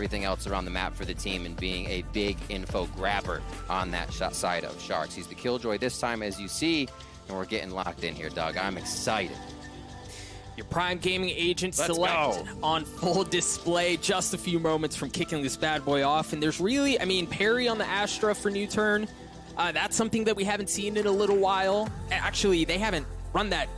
everything else around the map for the team and being a big info grabber on that side of Sharks. He's the killjoy this time, as you see, and we're getting locked in here, Doug. I'm excited. Your Prime Gaming agent select on full display, just a few moments from kicking this bad boy off. And there's really, I mean, parry on the Astra for NUTURN. That's something that we haven't seen in a little while. Actually, they haven't run that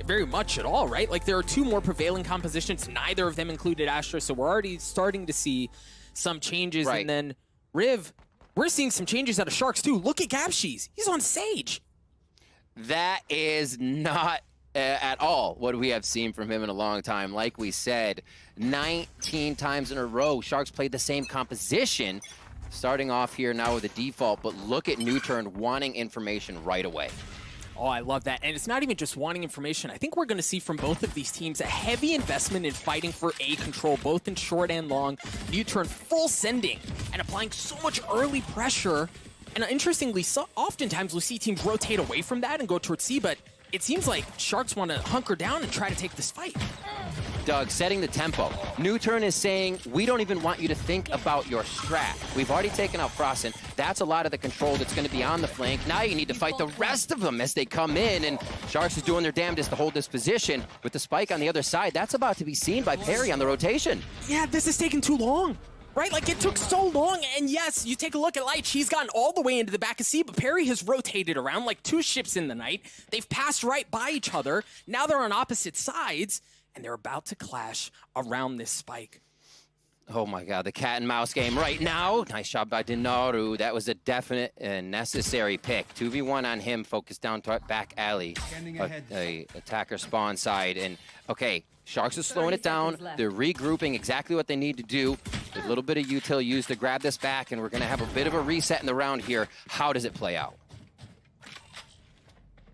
very much at all, right? Like, there are two more prevailing compositions. Neither of them included Astra, so we're already starting to see some changes. Right. And then Riv, we're seeing some changes out of Sharks too. Look at Gabshies. He's on Sage. That is not at all what we have seen from him in a long time. Like we said, 19 times in a row, Sharks played the same composition, starting off here now with a default, but look at NUTURN wanting information right away. Oh, I love that. And it's not even just wanting information. I think we're going to see from both of these teams a heavy investment in fighting for A control, both in short and long. NUTURN full sending and applying so much early pressure. And interestingly, oftentimes we'll see teams rotate away from that and go towards C, but it seems like Sharks want to hunker down and try to take this fight. Doug, setting the tempo. NUTURN is saying, we don't even want you to think about your strat. We've already taken out Frosten. That's a lot of the control that's going to be on the flank. Now you need to fight the rest of them as they come in, and Sharks is doing their damnedest to hold this position. With the spike on the other side, that's about to be seen by Perry on the rotation. Yeah, this is taking too long. Right, like it took so long, and yes, you take a look at Leitch, he's gotten all the way into the back of C, but Perry has rotated around like two ships in the night. They've passed right by each other. Now they're on opposite sides, and they're about to clash around this spike. Oh my God, the cat and mouse game right now. Nice job by Dinaru. That was a definite and necessary pick. 2v1 on him, focused down back alley. A attacker spawn side, and okay, Sharks are slowing it down. They're regrouping exactly what they need to do. A little bit of util used to grab this back, and we're going to have a bit of a reset in the round here. How does it play out?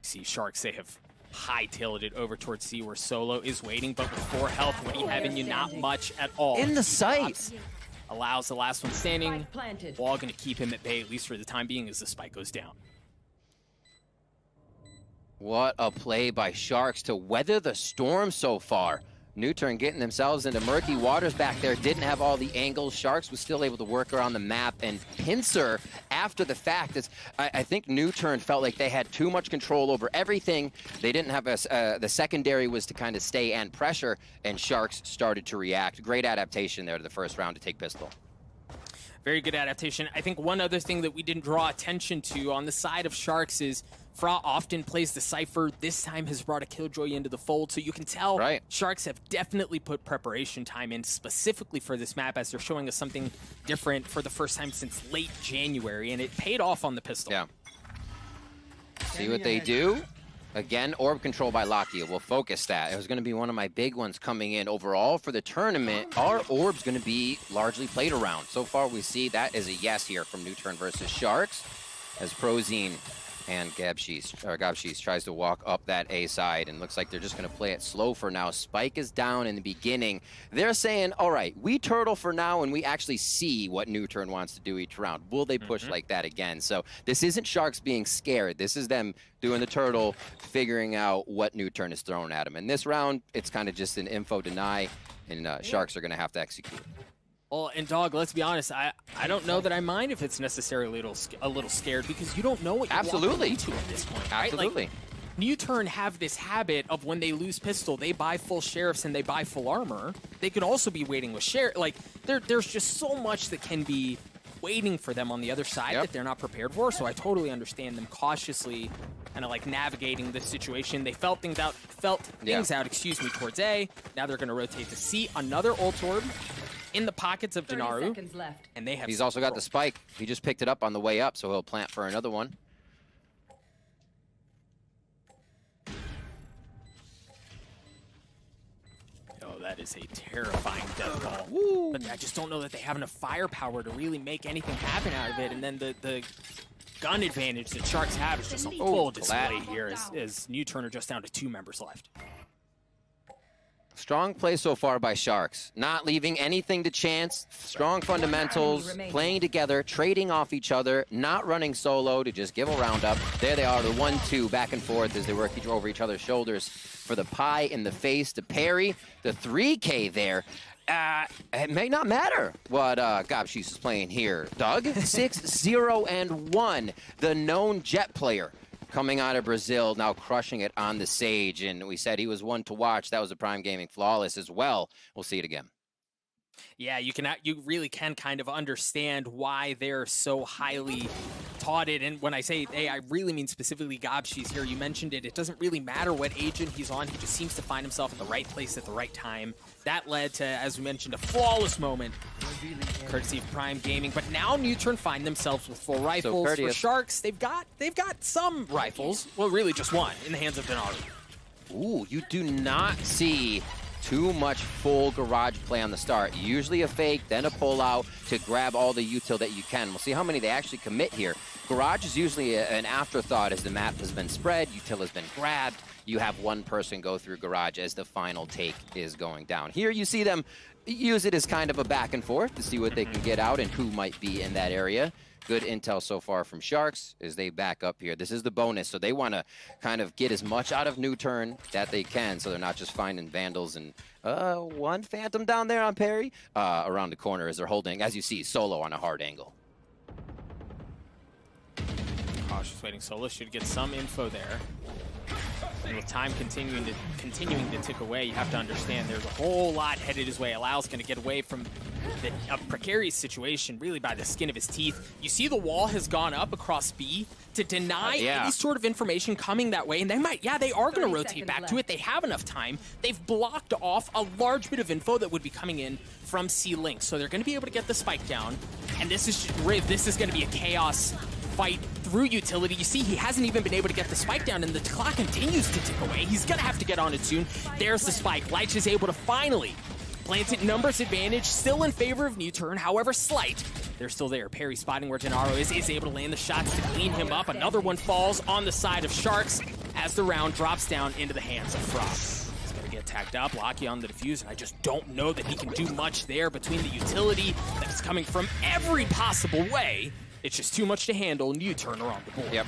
See, Sharks, they have hightailed it over towards C where Solo is waiting, but with 4 health, what do you have in you? Not much at all. In the sight. Allows the last one standing. Wall going to keep him at bay, at least for the time being, as the spike goes down. What a play by Sharks to weather the storm so far. NUTURN getting themselves into murky waters back there, didn't have all the angles. Sharks was still able to work around the map, and Pincer, after the fact, I think NUTURN felt like they had too much control over everything. They didn't have the secondary was to kind of stay and pressure, and Sharks started to react. Great adaptation there to the first round to take pistol. Very good adaptation. I think one other thing that we didn't draw attention to on the side of Sharks is Fra often plays the Cypher. This time has brought a Killjoy into the fold, so you can tell Sharks have definitely put preparation time in specifically for this map, as they're showing us something different for the first time since late January, and it paid off on the pistol. Yeah. See what they do? Again, orb control by Lakia. We'll focus that. It was going to be one of my big ones coming in. Overall, for the tournament, our orb's going to be largely played around. So far, we see that is a yes here from NUTURN versus Sharks, as Prozine and Gabshies tries to walk up that A side, and looks like they're just going to play it slow for now. Spike is down in the beginning. They're saying, all right, we turtle for now, and we actually see what NUTURN wants to do each round. Will they push like that again? So this isn't Sharks being scared. This is them doing the turtle, figuring out what NUTURN is throwing at them. In this round, it's kind of just an info deny, and Sharks are going to have to execute. Well, and Dog, let's be honest, I don't know that I mind if it's necessarily a little scared, because you don't know what you're walking into at this point, right? Absolutely. Like, NUTURN have this habit of when they lose pistol, they buy full sheriffs and they buy full armor. They could also be waiting with sheriff. Like, there's just so much that can be waiting for them on the other side that they're not prepared for, so I totally understand them cautiously kind of like navigating the situation. They felt things out, excuse me, towards A. Now they're going to rotate to C. Another ult orb in the pockets of Dinaru, and they have. He's also got the spike. He just picked it up on the way up, so he'll plant for another one. Oh, that is a terrifying death ball. Woo. But I just don't know that they have enough firepower to really make anything happen out of it. And then the gun advantage that Sharks have is just a full display here, as NUTURN are just down to 2 members left. Strong play so far by Sharks. Not leaving anything to chance. Strong fundamentals, playing together, trading off each other, not running solo to just give a round up. There they are, the 1-2 back and forth as they work over each other's shoulders for the pie in the face to parry. The 3K there. It may not matter what Gabshis is playing here. Doug, 6-0-1, the known Jet player coming out of Brazil, now crushing it on the Sage. And we said he was one to watch. That was a Prime Gaming flawless as well. We'll see it again. Yeah, you really can kind of understand why they're so highly touted. And when I say they, I really mean specifically Gabshis here. You mentioned it. It doesn't really matter what agent he's on. He just seems to find himself in the right place at the right time. That led to, as we mentioned, a flawless moment, courtesy of Prime Gaming. But now NUTURN find themselves with full rifles. For Sharks, they've got some rifles. Well, really just one in the hands of Denaru. Ooh, you do not see too much full garage play on the start. Usually a fake, then a pull-out to grab all the util that you can. We'll see how many they actually commit here. Garage is usually an afterthought as the map has been spread, util has been grabbed. You have one person go through garage as the final take is going down. Here you see them use it as kind of a back and forth to see what they can get out and who might be in that area. Good intel so far from Sharks as they back up here. This is the bonus, so they want to kind of get as much out of NUTURN that they can, so they're not just finding Vandals. And one Phantom down there on Perry around the corner as they're holding, as you see, Solo on a hard angle. Cautious waiting. Solo should get some info there. And with time continuing to tick away, you have to understand there's a whole lot headed his way. Alal's going to get away from a precarious situation really by the skin of his teeth. You see the wall has gone up across B to deny any sort of information coming that way, and they might, they are going to rotate back to it. They have enough time. They've blocked off a large bit of info that would be coming in from C-Link, so they're going to be able to get the spike down. And this is Riv. This is going to be a chaos fight through utility. You see, he hasn't even been able to get the spike down, and the clock continues to tick away. He's going to have to get on it soon. There's the spike. Leitch is able to finally plant it. Numbers advantage still in favor of NUTURN, however slight. They're still there. Perry spotting where Denaru is able to land the shots to clean him up. Another one falls on the side of Sharks as the round drops down into the hands of Frost. He's going to get tagged up. Locky on the defuse, and I just don't know that he can do much there between the utility that's coming from every possible way. It's just too much to handle. NUTURN are on the board. Yep.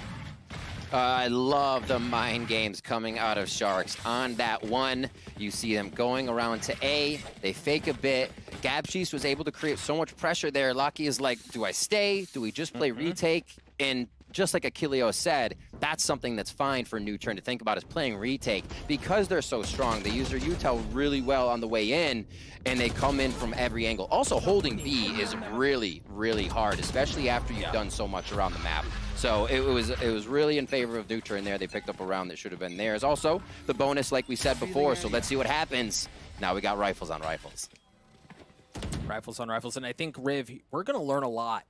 I love the mind games coming out of Sharks. On that one, you see them going around to A. They fake a bit. Gabshis was able to create so much pressure there. Locky is like, do I stay? Do we just play retake? And just like Achilleo said, that's something that's fine for NUTURN to think about, is playing retake. Because they're so strong, they use their util really well on the way in, and they come in from every angle. Also, holding B is really, really hard, especially after you've done so much around the map. So it was really in favor of NUTURN there. They picked up a round that should have been theirs. Also, the bonus, like we said before, so let's see what happens. Now we got rifles on rifles. Rifles on rifles, and I think, Riv, we're going to learn a lot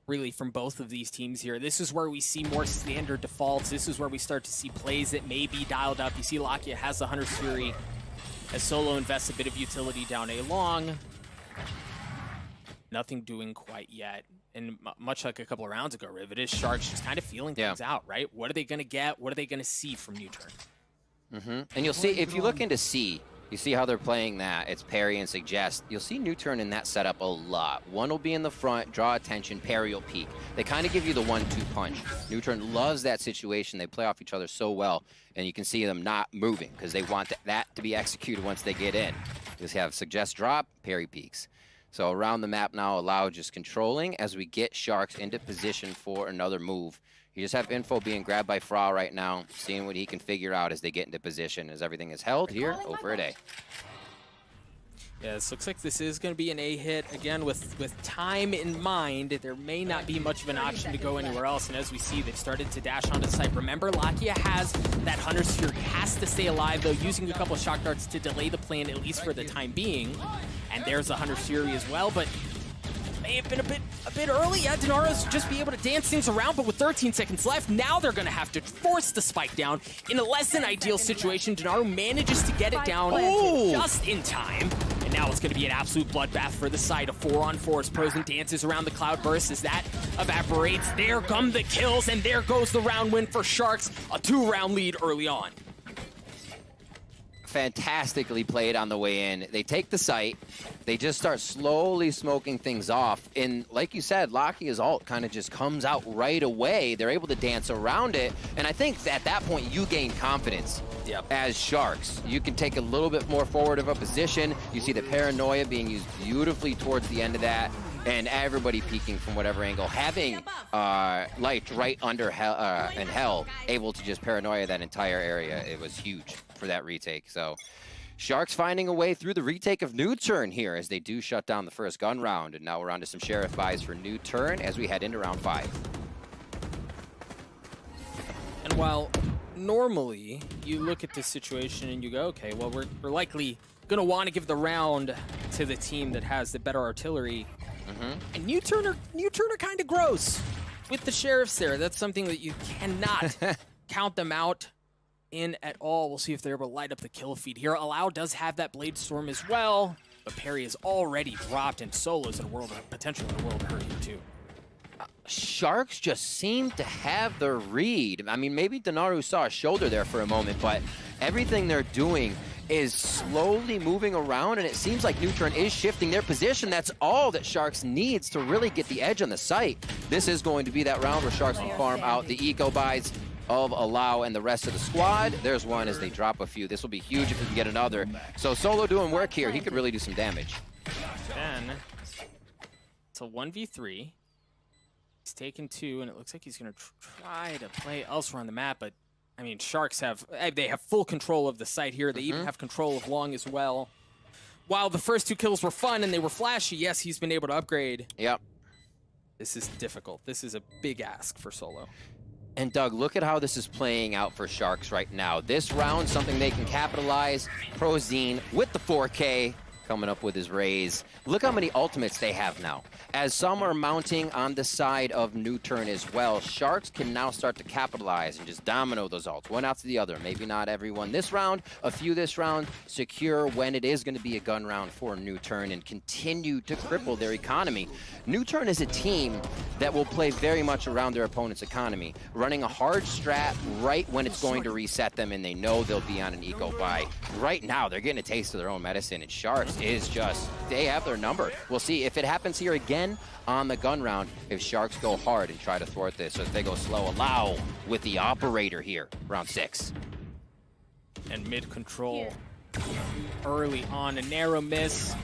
really from both of these teams here. This is where we see more standard defaults. This is where we start to see plays that may be dialed up. You see Lakia has the Hunter's Fury as Solo invests a bit of utility down A long. Nothing doing quite yet. And much like a couple of rounds ago, Riv, it is Sharks just kind of feeling things out, right? What are they going to get? What are they going to see from NUTURN? And you'll see, if you look into C, you see how they're playing that. It's parry and suggest. You'll see NUTURN in that setup a lot. One will be in the front, draw attention, parry will peek. They kind of give you the 1-2 punch. NUTURN loves that situation. They play off each other so well, and you can see them not moving because they want that to be executed once they get in. Just have suggest drop, parry peeks. So around the map now, Allow just controlling as we get Sharks into position for another move. You just have info being grabbed by Fra right now, seeing what he can figure out as they get into position, as everything is held here over at A. Yeah, this looks like this is going to be an A hit. Again, with time in mind, there may not be much of an option to go anywhere else. And as we see, they've started to dash onto the site. Remember, Lakia has that Hunter's Fury, has to stay alive, though, using a couple of shock darts to delay the plan, at least for the time being. And there's the Hunter's Fury as well, but may have been a bit early. Yeah, Denaru's just be able to dance things around, but with 13 seconds left, now they're going to have to force the spike down. In a less than ideal situation, Denaru manages to get it down just in time. And now it's going to be an absolute bloodbath for the side of 4-on-4 as Prozen dances around the Cloudburst as that evaporates. There come the kills, and there goes the round win for Sharks. A 2-round lead early on. fantastically played on the way in. They take the site. They just start slowly smoking things off. And like you said, Lakia's ult kind of just comes out right away. They're able to dance around it. And I think at that point, you gain confidence as Sharks. You can take a little bit more forward of a position. You see the paranoia being used beautifully towards the end of that. And everybody peeking from whatever angle, having Light right under Hell, able to just paranoia that entire area. It was huge for that retake. So Sharks finding a way through the retake of NUTURN here as they do shut down the first gun round. And now we're on to some Sheriff buys for NUTURN as we head into round 5. And while normally you look at this situation and you go, okay, well, we're likely going to want to give the round to the team that has the better artillery. And NUTURN are kind of gross with the Sheriffs there. That's something that you cannot count them out in at all. We'll see if they're able to light up the kill feed here. Allow does have that Blade Storm as well, but Perry is already dropped, and Solo's in a world of potential in a world of hurt here too. Sharks just seem to have the read. I mean, maybe Denaru saw a shoulder there for a moment, but everything they're doing is slowly moving around, and it seems like NUTURN is shifting their position. That's all that Sharks needs to really get the edge on the site. This is going to be that round where Sharks will farm out the eco buys of Allow and the rest of the squad. There's one as they drop a few. This will be huge if we can get another. So Solo doing work here. He could really do some damage. Then it's a 1v3. He's taken 2, and it looks like he's going to try to play elsewhere on the map, but I mean, Sharks have full control of the site here. They even have control of Long as well. While the first 2 kills were fun and they were flashy, yes, he's been able to upgrade. Yep. This is difficult. This is a big ask for Solo. And Doug, look at how this is playing out for Sharks right now. This round, something they can capitalize. Prozine with the 4K coming up with his raise. Look how many ultimates they have now. As some are mounting on the side of NUTURN as well, Sharks can now start to capitalize and just domino those ults, one after the other. Maybe not everyone this round, a few this round, secure when it is going to be a gun round for NUTURN and continue to cripple their economy. NUTURN is a team that will play very much around their opponent's economy, running a hard strat right when it's going to reset them, and they know they'll be on an eco buy. Right now, they're getting a taste of their own medicine, and Sharks is just, they have their number. We'll see if it happens here again on the gun round, if Sharks go hard and try to thwart this, or if they go slow. Allow with the operator here, round 6. And mid control early on, a narrow miss.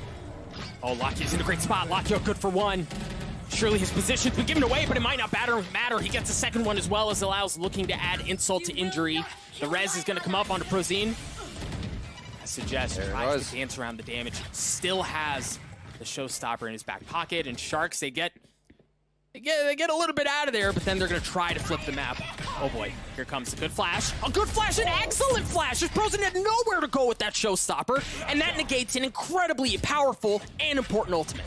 Oh, Lakia's in a great spot. Lakia good for 1. Surely his position's been given away, but it might not matter. He gets a second one as well, as Allow's looking to add insult to injury. The res is going to come up onto Prozine. I suggest tries to dance around the damage. Still has the showstopper in his back pocket, and Sharks, they get a little bit out of there, but then they're going to try to flip the map. Oh boy, here comes a good flash. A good flash, an excellent flash. Prozine had nowhere to go with that showstopper, and that negates an incredibly powerful and important ultimate.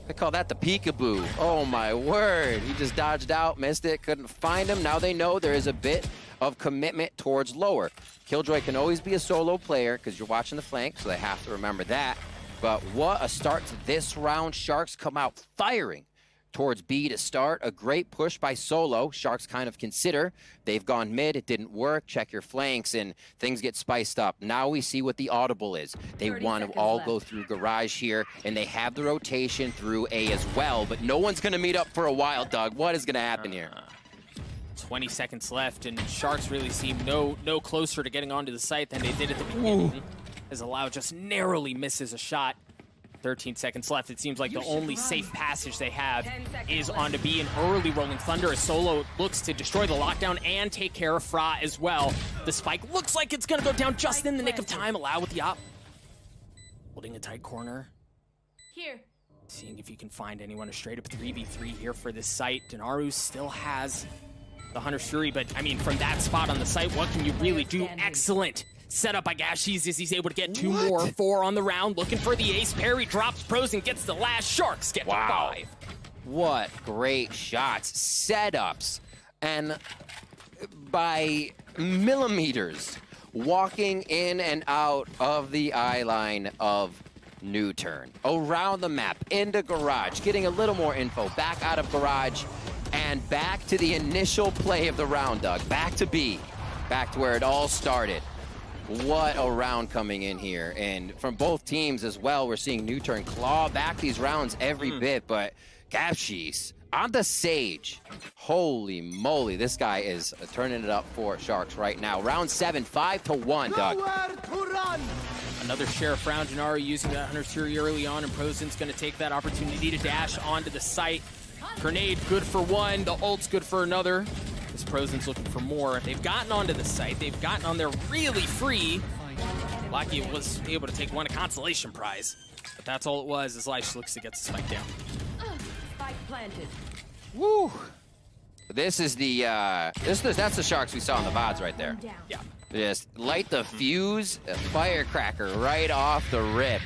They call that the peekaboo. Oh my word. He just dodged out, missed it, couldn't find him. Now they know there is a bit of commitment towards lower. Killjoy can always be a solo player because you're watching the flank, so they have to remember that. But what a start to this round. Sharks come out firing towards B to start. A great push by Solo. Sharks kind of consider. They've gone mid. It didn't work. Check your flanks, and things get spiced up. Now we see what the audible is. They want to all go through garage here, and they have the rotation through A as well. But no one's going to meet up for a while, Doug. What is going to happen here? 20 seconds left, and Sharks really seem no closer to getting onto the site than they did at the beginning. As Allow just narrowly misses a shot. 13 seconds left. It seems like the only safe passage they have is onto B, an early Rolling Thunder as Solo looks to destroy the lockdown and take care of Fra as well. The spike looks like it's going to go down just in the nick of time. Allow with the op. Holding a tight corner. Here. Seeing if you can find anyone. A straight up 3v3 here for this site. Denaru still has the Hunter's Fury, but I mean, from that spot on the site, what can you really do? Excellent setup by Gashies as he's able to get 2 more, 4 on the round, looking for the ace. Perry drops pros and gets the last. Sharks get to 5. What great shots, setups, and by millimeters, walking in and out of the eye line of NUTURN. Around the map, into garage, getting a little more info, back out of garage, and back to the initial play of the round, Doug. Back to B, back to where it all started. What a round coming in here. And from both teams as well, we're seeing NUTURN claw back these rounds every bit, but Gavshis on the Sage. Holy moly, this guy is turning it up for Sharks right now. Round 7, 5-1, Doug. Another Sheriff round. Denaru using that Hunter's Fury early on, and Prozen's going to take that opportunity to dash onto the site. Grenade, good for one. The ult's good for another. This Prozen's looking for more. They've gotten onto the site. They've gotten on there really free. Lucky was able to take one a consolation prize. But that's all it was, as Leish looks to get the spike down. Spike planted. Woo! This is the, that's the Sharks we saw in the VODs right there. Yeah. Just light the fuse, a firecracker right off the rip.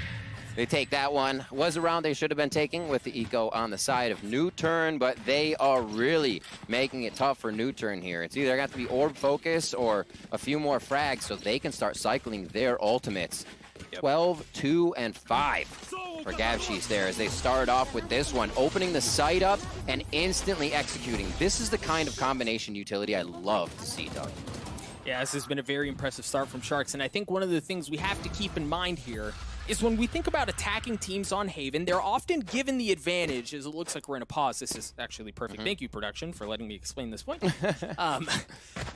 They take that one. Was a round they should have been taking with the eco on the side of NUTURN, but they are really making it tough for NUTURN here. It's either going to have to be orb focus or a few more frags so they can start cycling their ultimates. 12, 2, and 5 for Gavshis there as they start off with this one, opening the site up and instantly executing. This is the kind of combination utility I love to see, Doug. Yeah, this has been a very impressive start from Sharks, and I think one of the things we have to keep in mind here is when we think about attacking teams on Haven, they're often given the advantage, as it looks like we're in a pause. This is actually perfect. Thank you, production, for letting me explain this point.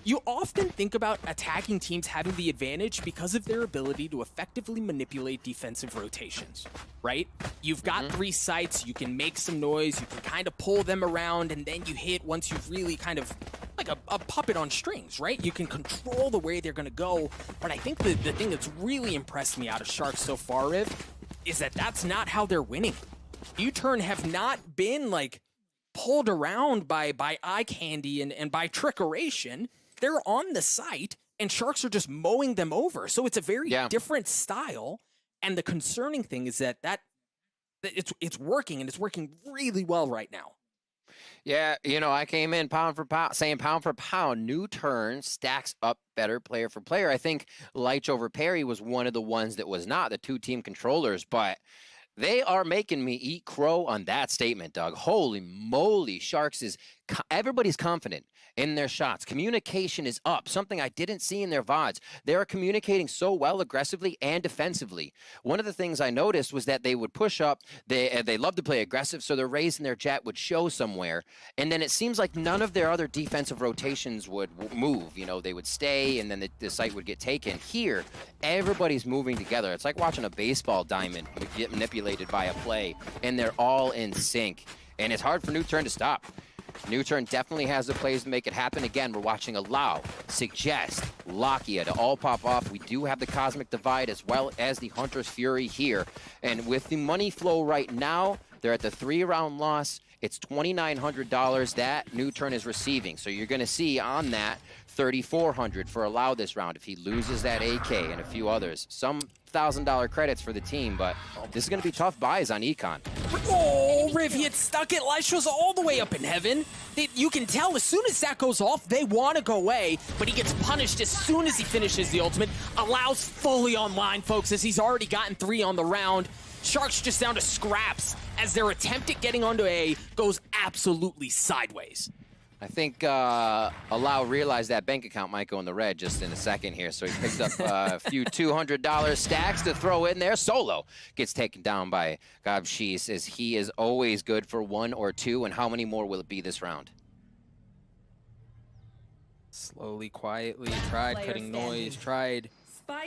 You often think about attacking teams having the advantage because of their ability to effectively manipulate defensive rotations, right? You've got 3 sites, you can make some noise, you can kind of pull them around, and then you hit once you've really kind of like a puppet on strings, right? You can control the way they're going to go. But I think the thing that's really impressed me out of Sharks so far, Riv, is that that's not how they're winning. NUTURN have not been like pulled around by eye candy and by trickeration. They're on the site and Sharks are just mowing them over. So it's a very different style. And the concerning thing is that it's working, and it's working really well right now. Yeah, you know, I came in pound for pound, saying pound for pound, NUTURN stacks up better player for player. I think Leitch over Perry was one of the ones that was not, the 2 team controllers, but they are making me eat crow on that statement, Doug. Holy moly, Sharks is, everybody's confident in their shots. Communication is up, something I didn't see in their VODs. They are communicating so well aggressively and defensively. One of the things I noticed was that they would push up, they love to play aggressive, so their raise and their jet would show somewhere, and then it seems like none of their other defensive rotations would move. You know, they would stay, and then the site would get taken. Here, everybody's moving together. It's like watching a baseball diamond get manipulated by a play, and they're all in sync, and it's hard for NUTURN to stop. NUTURN definitely has the plays to make it happen. Again, we're watching Allow, Suggest, Lakia to all pop off. We do have the Cosmic Divide as well as the Hunter's Fury here. And with the money flow right now, they're at the 3-round loss. It's $2,900 that NUTURN is receiving. So you're going to see on that $3,400 for Allow this round if he loses that AK and a few others. Some $1,000 credits for the team, but this is going to be tough buys on Econ. Oh, Riv, he had stuck it. Leish was all the way up in heaven. You can tell as soon as that goes off, they want to go away, but he gets punished as soon as he finishes the ultimate. Allows fully online, folks, as he's already gotten 3 on the round. Sharks just down to scraps as their attempt at getting onto A goes absolutely sideways. I think Allow realized that bank account might go in the red just in a second here, so he picked up a few $200 stacks to throw in there. Solo gets taken down by Gavshis, as he is always good for 1 or 2, and how many more will it be this round? Slowly, quietly, tried cutting noise, tried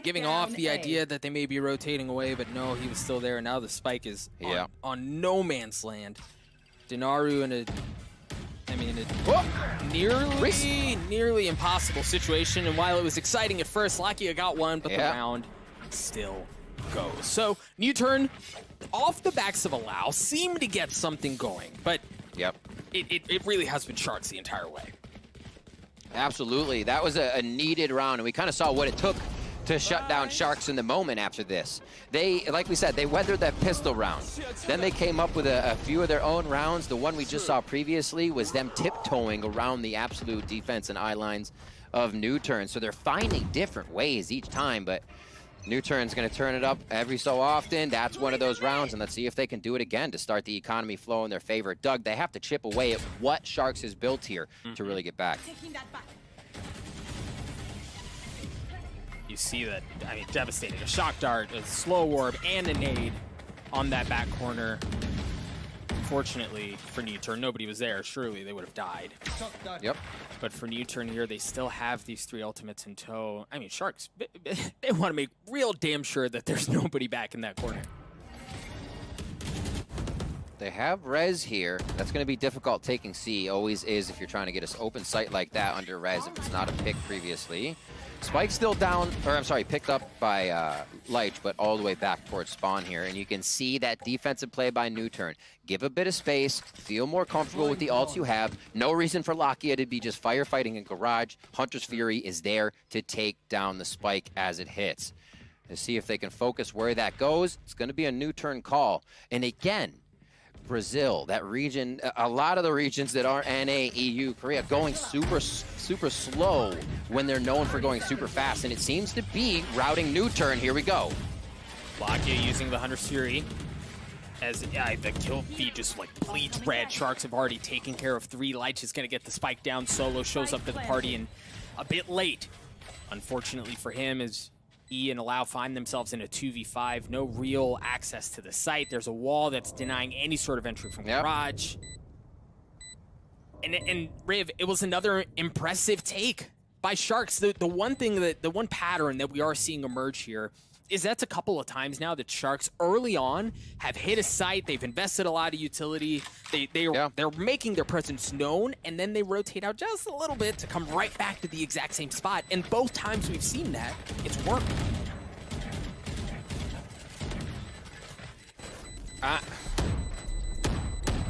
giving off the idea that they may be rotating away, but no, he was still there, and now the spike is on no man's land. Denaru in a nearly impossible situation, and while it was exciting at first, Lakia got one, but the round still goes. So NUTURN, off the backs of Allow, seem to get something going, but it really has been Sharks the entire way. Absolutely. That was a needed round, and we kind of saw what it took to shut down Sharks in the moment after this. They, like we said, they weathered that pistol round. Then they came up with a few of their own rounds. The one we just saw previously was them tiptoeing around the absolute defense and eye lines of NUTURN. So they're finding different ways each time, but NUTURN's going to turn it up every so often. That's one of those rounds, and let's see if they can do it again to start the economy flow in their favor. Doug, they have to chip away at what Sharks has built here to really get back. You see that, I mean, devastating. A shock dart, a slow orb, and a nade on that back corner. Fortunately for NUTURN, nobody was there. Surely they would have died. Yep. But for NUTURN here, they still have these 3 ultimates in tow. I mean, Sharks, they want to make real damn sure that there's nobody back in that corner. They have res here. That's going to be difficult taking C. Always is if you're trying to get an open site like that under res if it's not a pick previously. Spike's still down, or I'm sorry, picked up by Leitch, but all the way back towards spawn here. And you can see that defensive play by NUTURN. Give a bit of space, feel more comfortable with the ults you have. No reason for Lakia to be just firefighting in garage. Hunter's Fury is there to take down the Spike as it hits. To see if they can focus where that goes, it's going to be a NUTURN call. And again, Brazil, that region, a lot of the regions that are NA, EU, Korea, going super slow when they're known for going super fast, and it seems to be routing NUTURN. Here we go. Lakia using the Hunter's Fury as the kill feed just like bleeds red. Sharks have already taken care of 3. Leitch is going to get the spike down. Solo shows up to the party and a bit late. Unfortunately for him, as E and Allow find themselves in a 2v5. No real access to the site. There's a wall that's denying any sort of entry from garage. And Riv, it was another impressive take by Sharks. The one pattern that we are seeing emerge here is that's a couple of times now that Sharks early on have hit a site. They've invested a lot of utility. They're making their presence known, and then they rotate out just a little bit to come right back to the exact same spot. And both times we've seen that, it's worked.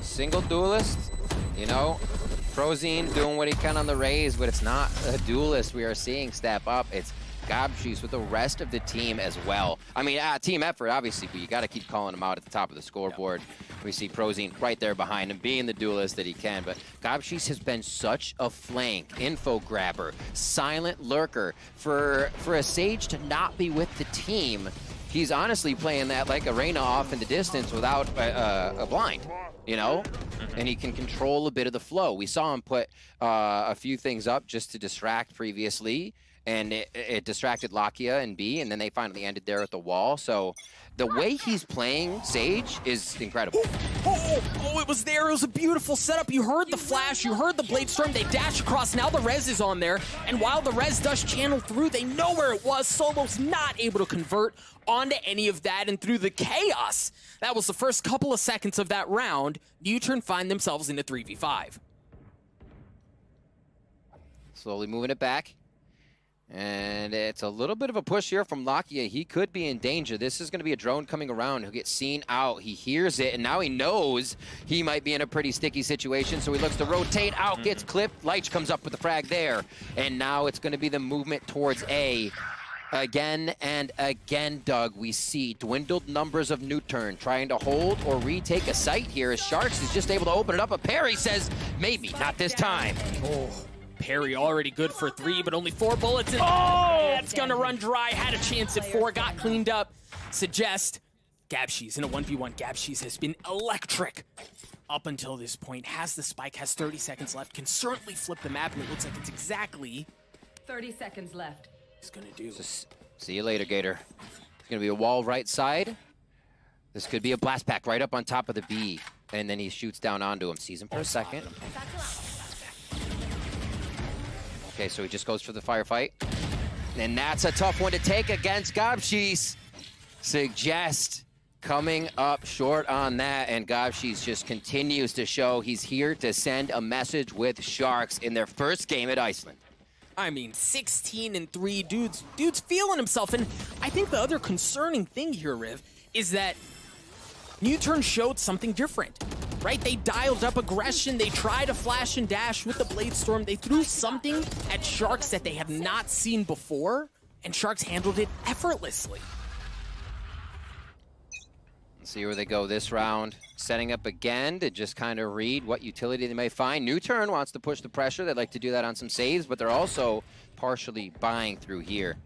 Single duelist, you know, Prozine doing what he can on the Raze, but it's not a duelist we are seeing step up. It's Gabshis with the rest of the team as well. I mean, team effort, obviously, but you got to keep calling him out at the top of the scoreboard. Yep. We see Prozine right there behind him, being the duelist that he can. But Gabshis has been such a flank, info grabber, silent lurker. For a Sage to not be with the team, he's honestly playing that like Arena off in the distance without a blind, you know? And he can control a bit of the flow. We saw him put a few things up just to distract previously, and it distracted Lakia and B, and then they finally ended there at the wall. So the way he's playing Sage is incredible. Oh, it was there. It was a beautiful setup. You heard the flash. You heard the blade storm. They dash across. Now the res is on there. And while the res does channel through, they know where it was. Solo's not able to convert onto any of that. And through the chaos, that was the first couple of seconds of that round, NUTURN find themselves in a 3v5. Slowly moving it back. And it's a little bit of a push here from Lakia. He could be in danger. This is going to be a drone coming around. He'll get seen out. He hears it, and now he knows he might be in a pretty sticky situation, so he looks to rotate out, gets clipped. Leitch comes up with the frag there. And now it's going to be the movement towards A. Again and again, Doug, we see dwindled numbers of NUTURN trying to hold or retake a site here as Sharks is just able to open it up. But Perry says, maybe, not this time. Oh. Perry already good for 3, but only 4 bullets. And that's gonna run dry. Had a chance at 4, got cleaned up. Suggest Gabshis in a 1v1. Gabshis has been electric up until this point. Has the spike, has 30 seconds left, can certainly flip the map, and it looks like it's exactly 30 seconds left. He's gonna do. See you later, Gator. It's gonna be a wall right side. This could be a blast pack right up on top of the B, and then he shoots down onto him. Sees him for a second. Okay, so he just goes for the firefight. And that's a tough one to take against Gabshis. Suggest coming up short on that, and Gabshis just continues to show he's here to send a message with Sharks in their first game at Iceland. I mean, 16-3, dude's feeling himself. And I think the other concerning thing here, Riv, is that NUTURN showed something different. Right? They dialed up aggression. They tried to flash and dash with the Blade Storm. They threw something at Sharks that they have not seen before, and Sharks handled it effortlessly. Let's see where they go this round. Setting up again to just kind of read what utility they may find. NUTURN wants to push the pressure. They'd like to do that on some saves, but they're also partially buying through here.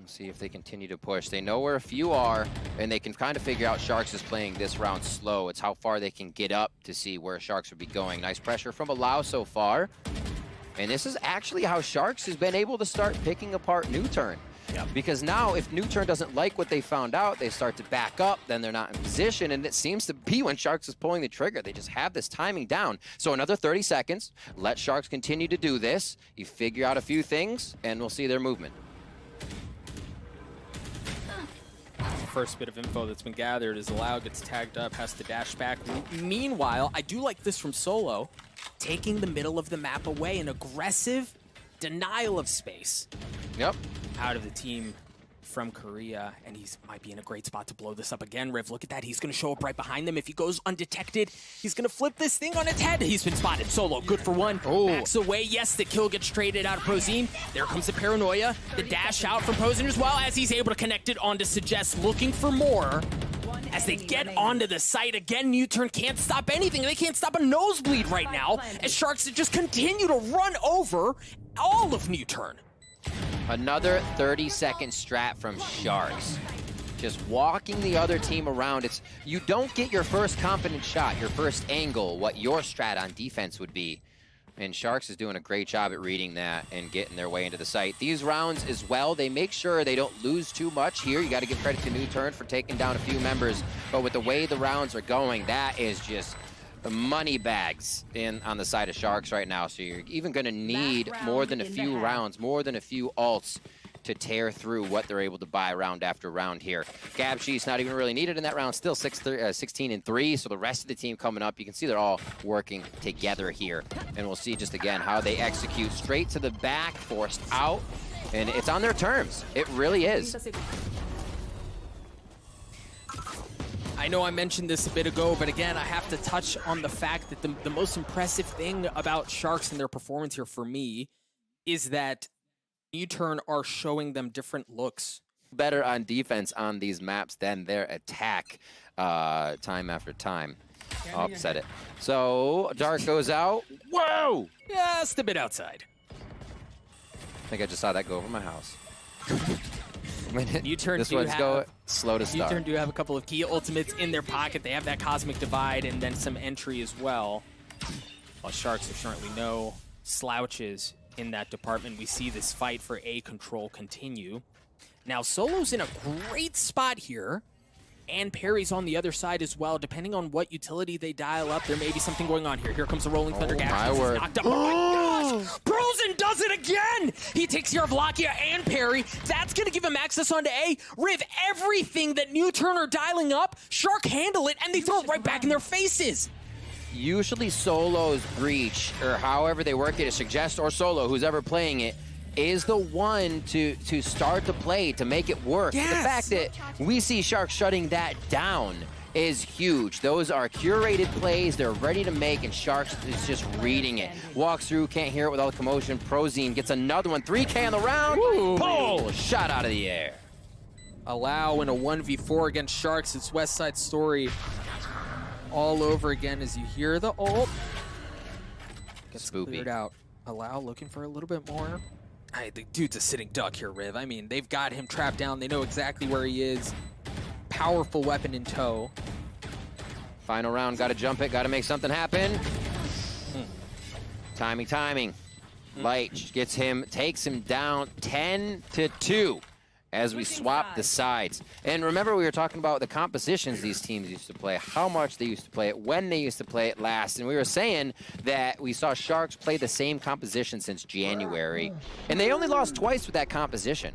See if they continue to push. They know where a few are, and they can kind of figure out Sharks is playing this round slow. It's how far they can get up to see where Sharks would be going. Nice pressure from Allow so far. And this is actually how Sharks has been able to start picking apart NUTURN. Yep. Because now if NUTURN doesn't like what they found out, they start to back up, then they're not in position, and it seems to be when Sharks is pulling the trigger. They just have this timing down. So another 30 seconds, let Sharks continue to do this. You figure out a few things, and we'll see their movement. First bit of info that's been gathered is Allow gets tagged up, has to dash back. Meanwhile, I do like this from Solo, taking the middle of the map away, an aggressive denial of space. Yep. Out of the team from Korea, and he might be in a great spot to blow this up again. Riv, look at that. He's going to show up right behind them. If he goes undetected, he's going to flip this thing on its head. He's been spotted. Solo, good for one. Oh. Backs away. Yes, the kill gets traded out of Prozine. There comes the paranoia. The dash out from Prozine as well, as he's able to connect it onto Suggest, looking for more. As they get onto the site again, NUTURN can't stop anything. They can't stop a nosebleed right now, as Sharks just continue to run over all of NUTURN. Another 30-second strat from Sharks. Just walking the other team around. It's you don't get your first confident shot, your first angle, what your strat on defense would be. And Sharks is doing a great job at reading that and getting their way into the site. These rounds as well, they make sure they don't lose too much here. You got to give credit to NUTURN for taking down a few members. But with the way the rounds are going, that is just the money bags on the side of Sharks right now. So you're even going to need more than a few rounds, more than a few ults to tear through what they're able to buy round after round here. Gabshi's not even really needed in that round, still 16-3, so the rest of the team coming up, you can see they're all working together here. And we'll see just again how they execute straight to the back, forced out, and it's on their terms. It really is. I know I mentioned this a bit ago, but again, I have to touch on the fact that the most impressive thing about Sharks and their performance here for me is that NUTURN are showing them different looks. Better on defense on these maps than their attack time after time. Oh, said it. So Dark goes out. Whoa! Just a bit outside. I think I just saw that go over my house. NUTURN This one's going slow to start. NUTURN do have a couple of key ultimates in their pocket. They have that Cosmic Divide and then some entry as well. While Sharks are certainly no slouches in that department. We see this fight for A control continue. Now Solo's in a great spot here, and Perry's on the other side as well. Depending on what utility they dial up, there may be something going on here. Here comes the Rolling Thunder Gas. My word. Knocked up. Oh my gosh! Prozine does it again! He takes care of Lakia and Perry. That's going to give him access onto A. Riv, everything that NUTURN are dialing up, Shark handle it, and they throw it right back in their faces. Usually Solo's breach, or however they work it, is Suggest or Solo, who's ever playing it, is the one to start the play, to make it work. Yes. The fact that we see Sharks shutting that down is huge. Those are curated plays they're ready to make, and Sharks is just reading it. Walks through, can't hear it with all the commotion. Prozine gets another one. 3K on the round. Woo. Pull! Shot out of the air. Allow in a 1v4 against Sharks. It's West Side Story all over again as you hear the ult. Gets cleared out. Allow looking for a little bit more. The dude's a sitting duck here, Riv. I mean, they've got him trapped down. They know exactly where he is. Powerful weapon in tow. Final round, gotta jump it, gotta make something happen. Timing. Light gets him, takes him down 10-2 as we swap the sides. And remember, we were talking about the compositions these teams used to play, how much they used to play it, when they used to play it last. And we were saying that we saw Sharks play the same composition since January. And they only lost twice with that composition.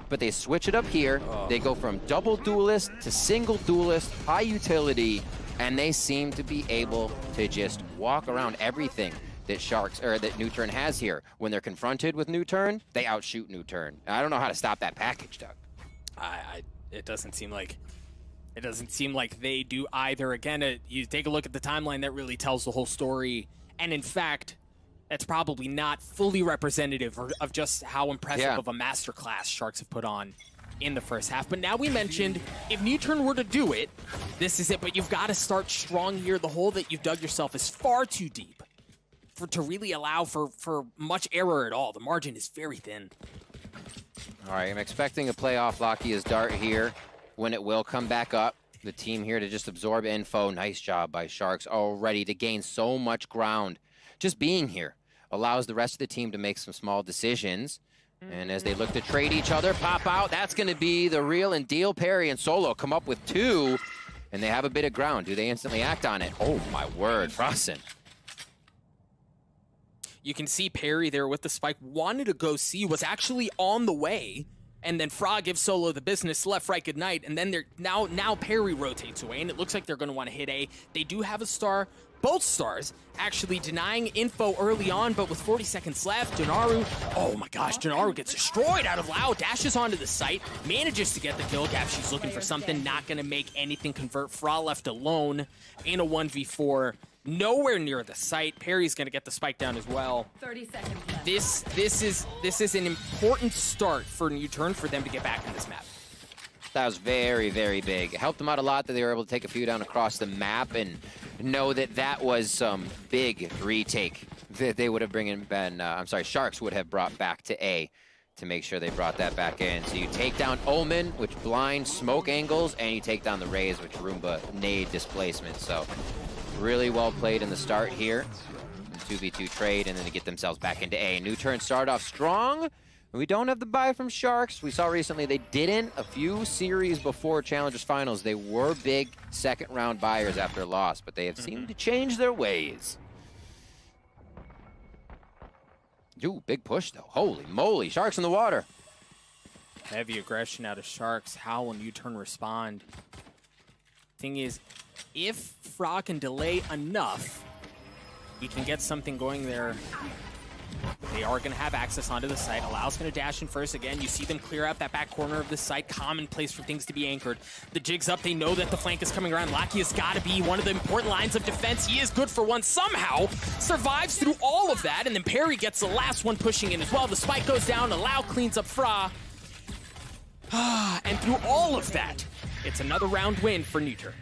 But they switch it up here. They go from double duelist to single duelist, high utility, and they seem to be able to just walk around everything that Sharks, or that NUTURN has here. When they're confronted with NUTURN, they outshoot NUTURN. I don't know how to stop that package, Doug. It doesn't seem like they do either. Again, you take a look at the timeline, that really tells the whole story. And in fact, that's probably not fully representative of just how impressive of a masterclass Sharks have put on in the first half. But now we mentioned, if NUTURN were to do it, this is it. But you've got to start strong here. The hole that you've dug yourself is far too deep to really allow for much error at all. The margin is very thin. All right, I'm expecting a playoff Lakia's dart here when it will come back up. The team here to just absorb info. Nice job by Sharks already to gain so much ground. Just being here. allows the rest of the team to make some small decisions. And as they look to trade each other, pop out, that's going to be the real and deal. Perry and Solo come up with 2, and they have a bit of ground. Do they instantly act on it? Oh, my word, Frosten. You can see Perry there with the spike, wanted to go C, was actually on the way, and then Fra gives Solo the business, left, right, good night, and then they're now Perry rotates away, and it looks like they're going to want to hit A. They do have a star. Both stars actually denying info early on, but with 40 seconds left, Donaru, oh my gosh, Donaru gets destroyed out of Lao, dashes onto the site, manages to get the kill. She's looking for something, not going to make anything convert. Fra left alone in a 1v4, nowhere near the site. Perry's going to get the spike down as well. 30 seconds left. This is an important start for NUTURN for them to get back in this map. That was very, very big. It helped them out a lot that they were able to take a few down across the map and know that that was some big retake that they would have Sharks would have brought back to A to make sure they brought that back in. So you take down Omen, which blinds smoke angles, and you take down the Raze, which Roomba nade displacement. So really well played in the start here. 2v2 trade, and then to get themselves back into A. NUTURN start off strong. We don't have the buy from Sharks. We saw recently they didn't. A few series before Challengers Finals, they were big second-round buyers after a loss, but they have seemed to change their ways. Ooh, big push, though. Holy moly, Sharks in the water. Heavy aggression out of Sharks. How will NUTURN respond? Thing is, if Fra can delay enough, we can get something going there. They are going to have access onto the site. Alau's going to dash in first again. You see them clear out that back corner of the site. Common place for things to be anchored. The jig's up. They know that the flank is coming around. Laki has got to be one of the important lines of defense. He is good for one. Somehow survives through all of that. And then Perry gets the last one pushing in as well. The spike goes down. Alau cleans up Fra. And through all of that, it's another round win for NUTURN.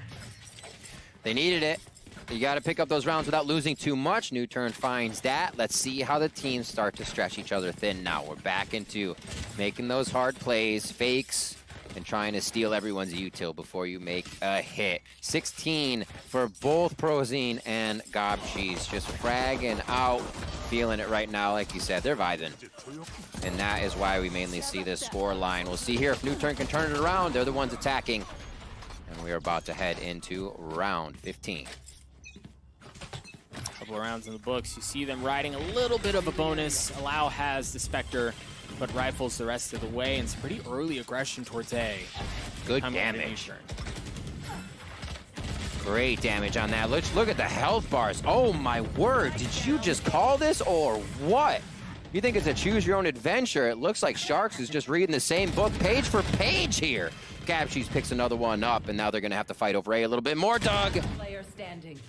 They needed it. You got to pick up those rounds without losing too much. NUTURN finds that. Let's see how the teams start to stretch each other thin now. We're back into making those hard plays, fakes, and trying to steal everyone's util before you make a hit. 16 for both Prozine and Gobcheese. Just fragging out, feeling it right now. Like you said, they're vibing. And that is why we mainly see this score line. We'll see here if NUTURN can turn it around. They're the ones attacking. And we are about to head into round 15. Couple of rounds in the books. You see them riding a little bit of a bonus. Alau has the Spectre, but rifles the rest of the way, and some pretty early aggression towards A. Good damage. Great damage on that. Let's look at the health bars. Oh my word, did you just call this or what? You think it's a choose your own adventure? It looks like Sharks is just reading the same book page for page here. Gabcheese picks another one up, and now they're gonna have to fight over A a little bit more, Doug. Player standing.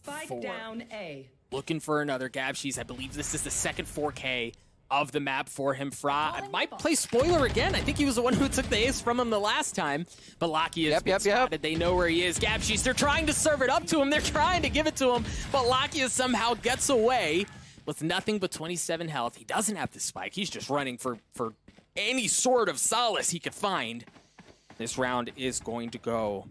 Spike down A. Looking for another Gabcheese. I believe this is the second 4K of the map for him. Fra, I might play spoiler again. I think he was the one who took the ace from him the last time. But Laki is spotted. They know where he is. Gabcheese, they're trying to serve it up to him. They're trying to give it to him. But Laki somehow gets away with nothing but 27 health. He doesn't have the spike. He's just running for any sort of solace he could find. This round is going to go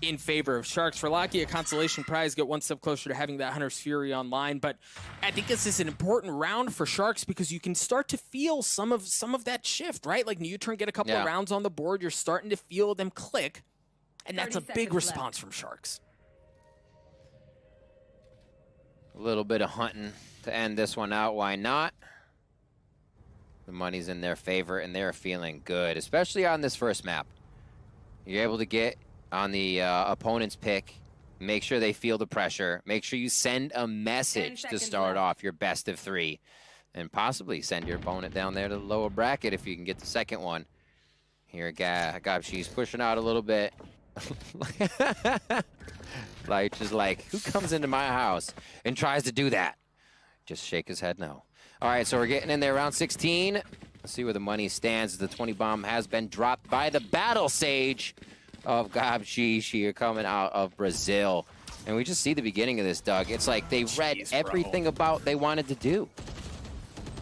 in favor of Sharks. For Laki, a consolation prize, get one step closer to having that Hunter's Fury online. But I think this is an important round for Sharks because you can start to feel some of that shift, right? Like NUTURN get a couple of rounds on the board, you're starting to feel them click, and that's a big response from Sharks. A little bit of hunting to end this one out. Why not? The money's in their favor, and they're feeling good, especially on this first map. You're able to get on the opponent's pick, make sure they feel the pressure, make sure you send a message to start off your best of 3, and possibly send your opponent down there to the lower bracket if you can get the second one. Here, Gabcheese pushing out a little bit. Like, just like, who comes into my house and tries to do that? Just shake his head no. All right, so we're getting in there, round 16. Let's see where the money stands. The 20 bomb has been dropped by the Battle Sage of Gabcheese here coming out of Brazil. And we just see the beginning of this, Doug. It's like they read everything about they wanted to do.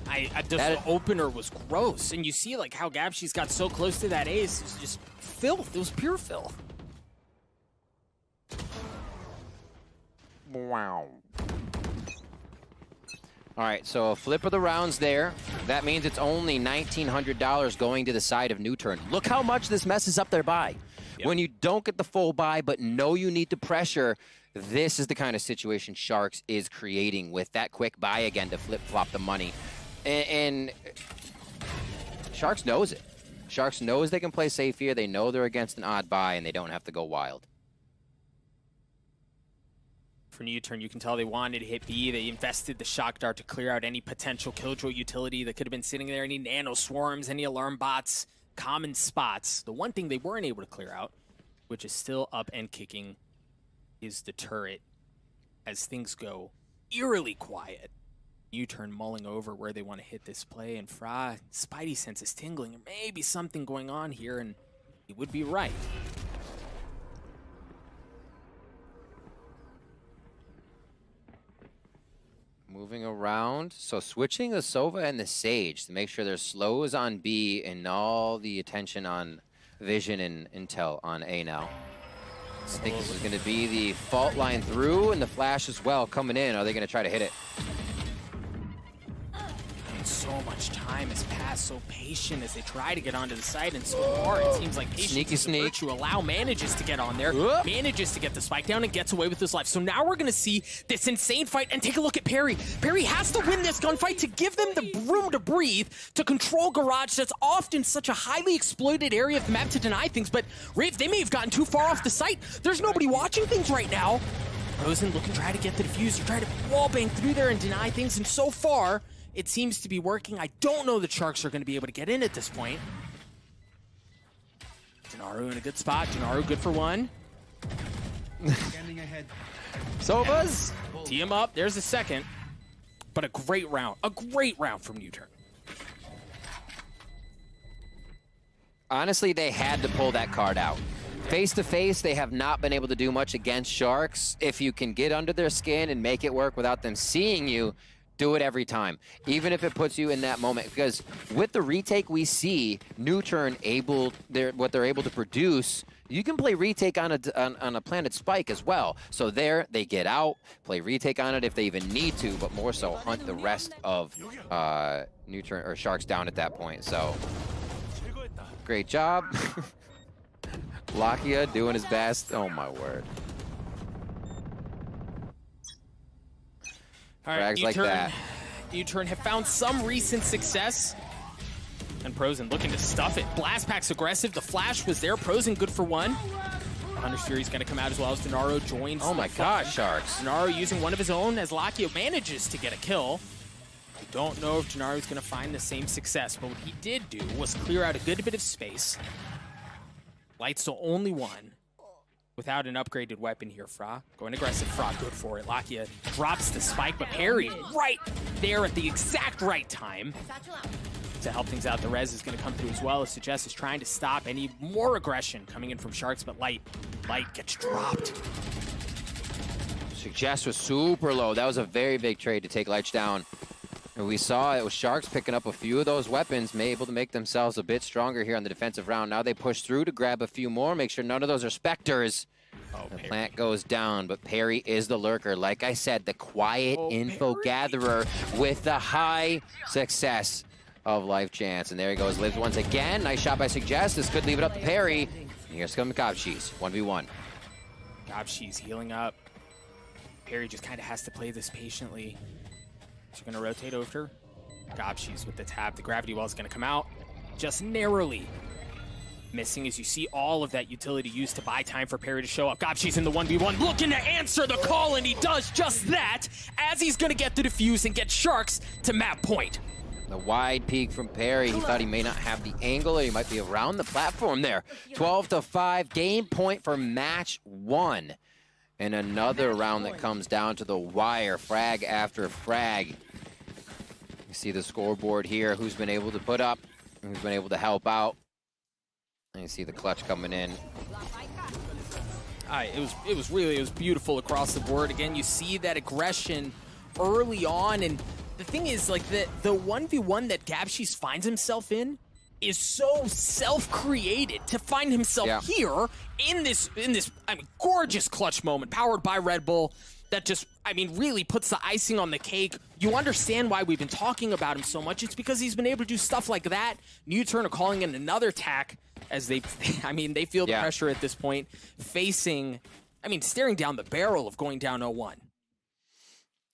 The opener was gross. And you see like how Gabcheese got so close to that ace. It was just filth. It was pure filth. Wow. All right, so a flip of the rounds there. That means it's only $1,900 going to the side of NUTURN. Look how much this messes up their buy. Yep. When you don't get the full buy, but know you need to pressure, this is the kind of situation Sharks is creating with that quick buy again to flip-flop the money. And Sharks knows it. Sharks knows they can play safe here. They know they're against an odd buy, and they don't have to go wild. For NUTURN, you can tell they wanted to hit B. They invested the shock dart to clear out any potential killjoy utility that could have been sitting there, any nano swarms, any alarm bots, common spots. The one thing they weren't able to clear out, which is still up and kicking, is the turret. As things go eerily quiet, NUTURN mulling over where they want to hit this play, and Fra, Spidey sense is tingling. There may be something going on here, and he would be right. Moving around, so switching the Sova and the Sage to make sure their slows on B and all the attention on Vision and Intel on A now. I think this is going to be the fault line through and the flash as well coming in. Are they going to try to hit it? So much time has passed, so patient as they try to get onto the site, and so far it seems like patience is a virtue. Allow manages to get on there, manages to get the spike down, and gets away with his life. So now we're going to see this insane fight, and take a look at Perry. Perry has to win this gunfight to give them the room to breathe, to control Garage. That's often such a highly exploited area of the map to deny things, but Rave, they may have gotten too far off the site. There's nobody watching things right now. Rosen looking to try to get the diffuser, try to wallbang through there and deny things, and so far, it seems to be working. I don't know the Sharks are going to be able to get in at this point. Janaru in a good spot. Janaru good for one. Sovas! Tee him up. There's a second. But a great round. A great round from NUTURN. Honestly, they had to pull that card out. Face-to-face, they have not been able to do much against Sharks. If you can get under their skin and make it work without them seeing you, do it every time, even if it puts you in that moment. Because with the retake we see, NUTURN what they're able to produce, you can play retake on a planted spike as well. So there, they get out, play retake on it if they even need to, but more so hunt the rest of NUTURN or Sharks down at that point. So great job. Lakia doing his best. Oh my word. All right, Frags like that. NUTURN have found some recent success. And Prozen looking to stuff it. Blast Pack's aggressive. The flash was there. Prozen good for one. Hunter's Fury's going to come out as well as Denaro joins. Oh my gosh, Sharks. Denaro using one of his own as Lakia manages to get a kill. I don't know if Denaro's going to find the same success, but what he did do was clear out a good bit of space. Light's the only one without an upgraded weapon here. Fra going aggressive. Fra good for it. Lakia drops the spike, but Perry right there at the exact right time to help things out. The res is going to come through as well as Suggest is trying to stop any more aggression coming in from Sharks, but Light gets dropped. Suggest was super low. That was a very big trade to take Lights down. And we saw it was Sharks picking up a few of those weapons, able to make themselves a bit stronger here on the defensive round. Now they push through to grab a few more, make sure none of those are Spectres. The plant goes down, but Perry is the lurker. Like I said, the quiet info gatherer with the high success of life chance. And there he goes, lives once again. Nice shot by Suggest. This could leave it up to Perry. And here's coming Gobshies, 1v1. Gobshies healing up. Perry just kind of has to play this patiently. She's going to rotate over. Gobshies with the tap. The gravity well is going to come out. Just narrowly missing as you see all of that utility used to buy time for Perry to show up. Gobshies in the 1v1 looking to answer the call, and he does just that as he's going to get the defuse and get Sharks to map point. The wide peek from Perry. He thought he may not have the angle, or he might be around the platform there. 12-5, game point for match one. And another round that comes down to the wire, frag after frag. You see the scoreboard here, who's been able to put up, who's been able to help out. And you see the clutch coming in. It was beautiful across the board. Again, you see that aggression early on, and the thing is, like, the 1v1 that Gabshies finds himself in is so self-created to find himself here in this I mean, gorgeous clutch moment powered by Red Bull. that just, I mean, really puts the icing on the cake. You understand why we've been talking about him so much. It's because he's been able to do stuff like that. NUTURN are calling in another attack as they, I mean, they feel the pressure at this point, facing, I mean, staring down the barrel of going down 0-1.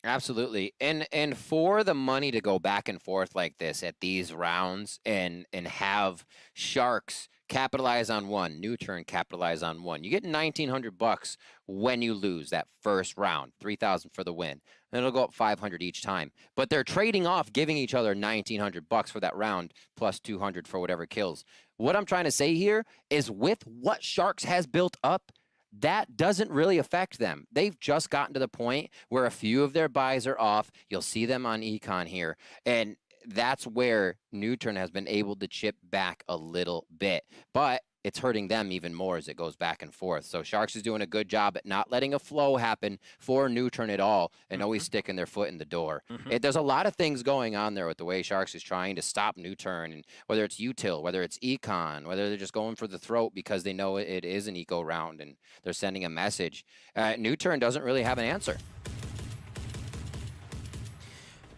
Absolutely. And for the money to go back and forth like this at these rounds and have Sharks capitalize on one, NUTURN capitalize on one. You get $1,900 when you lose that first round, 3,000 for the win. And it'll go up 500 each time. But they're trading off, giving each other $1,900 for that round, plus 200 for whatever kills. What I'm trying to say here is with what Sharks has built up, that doesn't really affect them. They've just gotten to the point where a few of their buys are off. You'll see them on Econ here. And that's where NUTURN has been able to chip back a little bit. But it's hurting them even more as it goes back and forth. So Sharks is doing a good job at not letting a flow happen for NUTURN at all and always sticking their foot in the door. There's a lot of things going on there with the way Sharks is trying to stop NUTURN, and whether it's util, whether it's econ, whether they're just going for the throat because they know it is an eco round and they're sending a message. NUTURN doesn't really have an answer.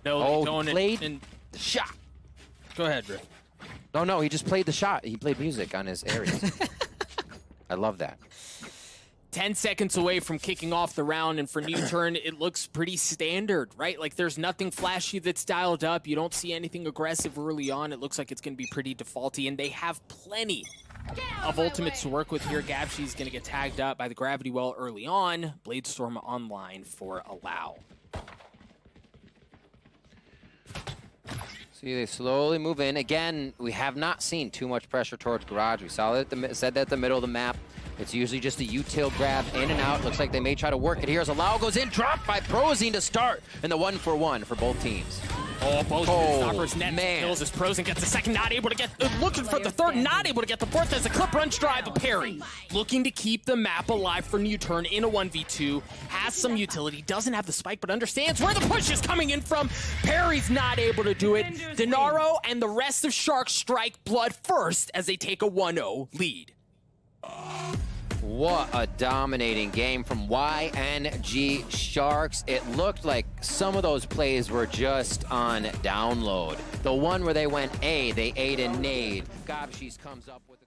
No, he played the shot. Go ahead, Rick. No, he just played the shot. He played music on his areas. I love that. 10 seconds away from kicking off the round, and for NUTURN, it looks pretty standard, right? Like, there's nothing flashy that's dialed up. You don't see anything aggressive early on. It looks like it's going to be pretty defaulty, and they have plenty of ultimates to work with here. Gabshi's going to get tagged up by the Gravity Well early on. Bladestorm online for Allow. See, they slowly move in. Again, we have not seen too much pressure towards Garage. We saw that said that at the middle of the map. It's usually just a util grab in and out. Looks like they may try to work it here as Allow goes in. Dropped by Prozine to start. And the 1-for-1 for both teams. Oh, both stoppers net kills as Prozine gets the second, not able to get, looking for the third, not able to get the fourth as the clip runs dry, but Perry looking to keep the map alive for NUTURN in a 1v2, has some utility, doesn't have the spike, but understands where the push is coming in from. Perry's not able to do it. Denaro and the rest of Sharks strike blood first as they take a 1-0 lead. What a dominating game from YNG Sharks. It looked like some of those plays were just on download. The one where they went A, they ate and nade. Gabshis comes up with a